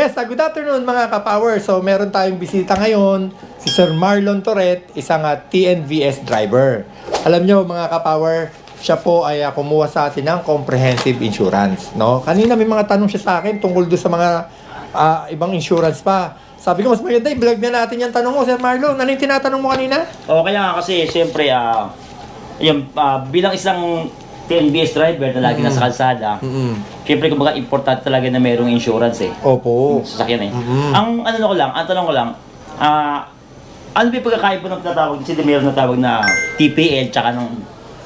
Yes, good afternoon mga ka-power. So meron tayong bisita ngayon, si Sir Marlon Toret, isang TNVS driver. Alam nyo mga ka-power, siya po ay kumuha sa atin ng comprehensive insurance. No? Kanina may mga tanong siya sa akin tungkol doon sa mga ibang insurance pa. Sabi ko, mas maganda i-vlog na natin yung tanong mo, Sir Marlon. Ano yung tinatanong mo kanina? Okay nga kasi siyempre bilang isang TNVS driver na lagi nasa kalsada, siyempre kumbaga importante talaga na mayroong insurance eh. Opo. Sasakyan eh. Ang tanong ko lang, ano ba yung pagkakaiba ng tinatawag, kasi mayroon na tawag na TPL tsaka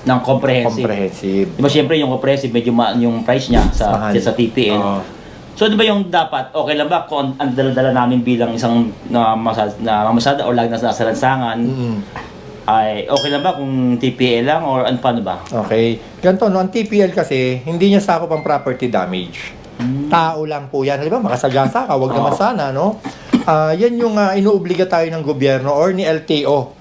ng comprehensive. Comprehensive. Diba siyempre yung comprehensive medyo yung price niya sa TPL. So di ba yung dapat, okay lang ba kung ang dala-dala namin bilang isang mamasada o lagi nasa lansangan, ay okay lang ba kung TPL lang or paano ba? Okay. Ganito, no? Ang TPL kasi, hindi niya sakop ang property damage. Tao lang po yan. Di ba? Makasagasa ka, wag naman sana, no? Yan yung inuobliga tayo ng gobyerno or ni LTO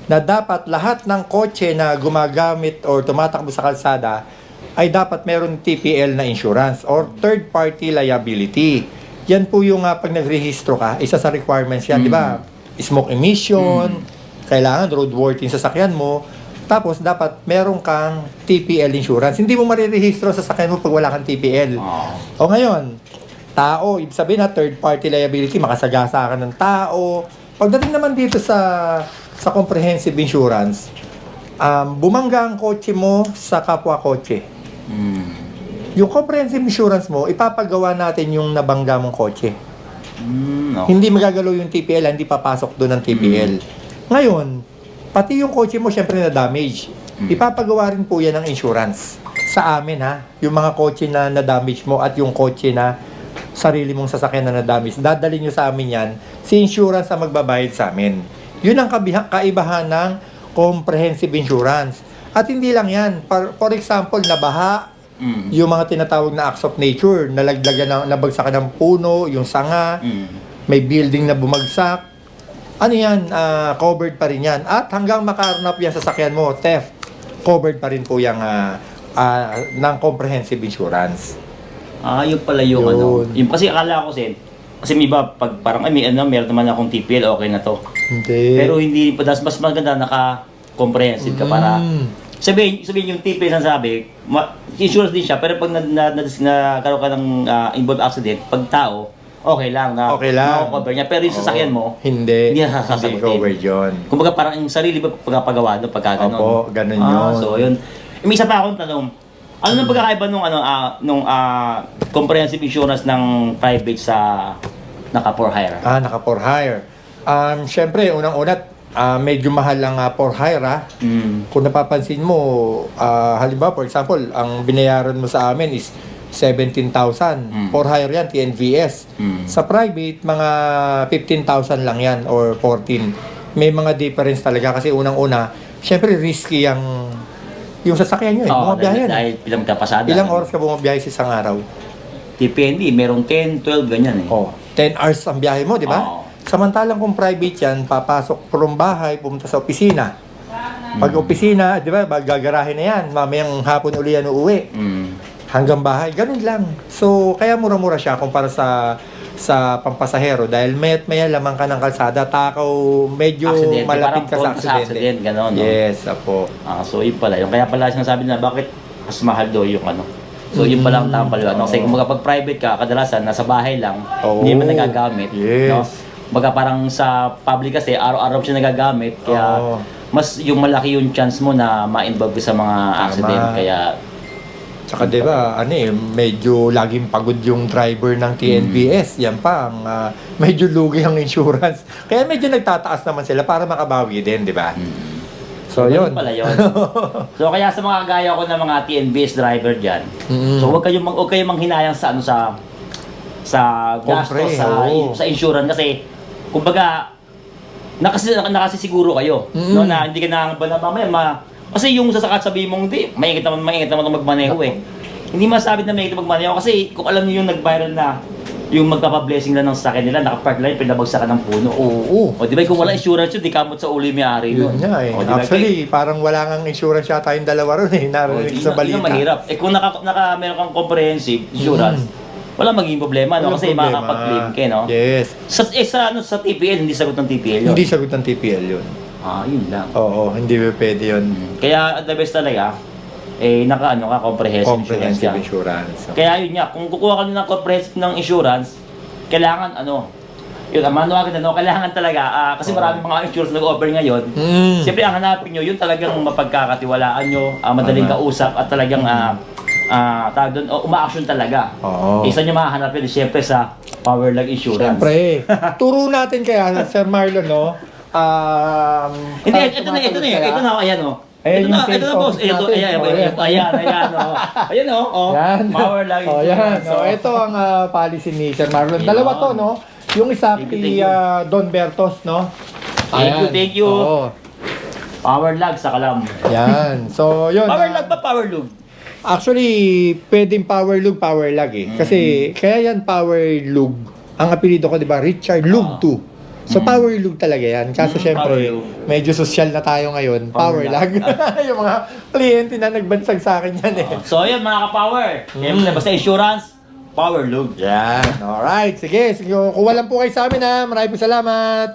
na dapat lahat ng kotse na gumagamit or tumatakbo sa kalsada ay dapat meron TPL na insurance or third party liability. Yan po yung pag nagrehistro ka, isa sa requirements yan, di ba? Smoke emission, kailangan roadworthy sasakyan mo, tapos dapat meron kang TPL insurance. Hindi mo marirehistro sa sasakyan mo pag wala kang TPL. O ngayon, tao, ibig sabihin na third party liability, makasagasa ka ng tao. Pagdating naman dito sa comprehensive insurance, bumangga ang kotse mo sa kapwa kotse. Yung comprehensive insurance mo, ipapagawa natin yung nabangga mong kotse. Hindi magagalaw yung TPL, hindi papasok doon ang TPL. Ngayon, pati yung kotse mo syempre na damage. Ipapagawa rin po yan ng insurance. Sa amin yung mga kotse na na-damage mo at yung kotse na sarili mong sasakyan na na-damage. Dadalhin nyo sa amin yan, si insurance ang magbabayad sa amin. Yun ang kaibahan ng comprehensive insurance. At hindi lang yan. For example, nabaha, yung mga tinatawag na acts of nature, nabagsakan ng puno, yung sanga, may building na bumagsak, ano yan, covered pa rin yan. At hanggang makaharnap yan sa sasakyan mo, theft, covered pa rin po yung ng comprehensive insurance. Yun pala yung Yung, kasi akala ko kasi may iba, pag parang, meron naman akong TPL, okay na to. Hindi. Pero hindi, mas maganda naka-comprehensive ka para, sabihin yung TPL na sabi, insurance din siya, pero pag nagkaroon ka ng involved accident, pag tao, okay lang na cover niya. Pero yung sasakyan mo, hindi na sasagutin. Hindi covered yun. Kumbaga parang yung sarili ba pagkapagawa doon pagka gano'n? Opo, ganun yun. So yun. May isa pa akong tanong. Ano nang pagkakaiba nung comprehensive insurance ng private sa naka for hire? Naka for hire. Siyempre, unang-una, medyo mahal ang for hire Kung napapansin mo, halimbawa, for example, ang binayaran mo sa amin is 17,000. For hire yan, TNVS. Sa private, mga 15,000 lang yan or 14. May mga difference talaga kasi unang-una, syempre risky yung sasakyan nyo bumabiyahe yan. Dahil ilang kapasada. Ilang oras ka bumabiyahe sa isang araw? Depende, merong 10, 12, ganyan 10 hours ang biyahe mo, di ba? Samantalang kung private yan, papasok from bahay, pumunta sa opisina. Pag opisina, di ba, gagarahe na yan. Mamayang hapon uli yan uuwi. Hanggang bahay, ganun lang. So, kaya mura-mura siya kumpara sa pampasahero dahil maya lamang ka ng kalsada, takaw, medyo accident, malapit ka sa aksidente. Gano'n, no? Yes, apo. So, yun pala. Yung kaya pala sinasabi na bakit mas mahal daw yung So, yun pala ang tamang paliwanag. Kasi kung pag private ka, kadalasan nasa bahay lang, hindi mo nagagamit. Yes. No? Baga parang sa public kasi, araw-araw siya nagagamit. Kaya, mas yung malaki yung chance mo na ma-involve sa mga accident. Kaya, tsaka diba, medyo laging pagod yung driver ng TNVS. Yan pa, medyo lugi ang insurance. Kaya medyo nagtataas naman sila para makabawi din, di ba? So, yun. Pala yun. So, kaya sa mga gaya ko na mga TNVS driver dyan, so huwag kayong manghinayang sa gastos, sa insurance. Kasi, kumbaga, nakasisiguro kayo. No, na hindi ka na mamaya kasi yung sabihin mong hindi, maingat naman itong magmaneho Hindi masabi na maingat magmaneho kasi kung alam niyo yung nag-viral na yung magpapa-blessing lang ng sasakyan nila, nakapark lang, pinabagsakan ng puno. Oo. O di ba kung wala insurance yun, di kamot sa ulo yung may-ari yun. Yun nga Actually, parang wala ngang insurance yata yung dalawa ron narinig sa balita. Yun mahirap. Kung meron kang comprehensive insurance, wala magiging problema, no? Walang Kasi problema. makakapag-claim ka, no? Yes. Sa TPL, hindi sagot ng TPL yun. Hindi sagot ng TPL yun. Yun lang. Oo, hindi pwede yun. Kaya the best talaga, comprehensive Insurance. Kaya yun nga, kung kukuha ka ng comprehensive ng insurance, kailangan yun, manuwagan kailangan talaga, kasi maraming mga insurance nag-offer ngayon. Siyempre, ang hanapin nyo, yun talagang mapagkakatiwalaan nyo, madaling kausap, at talagang, tawag doon, uma-action talaga. Oo. Isa nyo mahanap yun, siyempre sa Powerlag Insurance. Siyempre. Turo natin kaya, Sir Marlon, no? Hindi, ito na, ayan Ayan ito yung na, sales boss. office natin. Ayan, Yan. Powerlag Oh, yan. Insurance. So, ito ang policy ni Sir Marlon. Yun. Dalawa to, no? Yung isa Thank kay you. Don Bertos, no? Thank you. Oo. Powerlag sa Kalam. Yan. So, yun. Powerlag ba Powerlug? Actually, pwedeng power lag eh. Kasi, kaya yan power lug. Ang apelido ko, di ba? Richard Lug 2. So, power lug talaga yan. Kaso, syempre, Powerlug. medyo social na tayo ngayon. Power lag. Yung mga kliyente na nagbansag sa akin yan eh. So, yun mga ka-power. Siyempre, basta insurance, Powerlug. Yan. Alright. Sige. Kuha lang po kayo sa amin ha. Maraming salamat.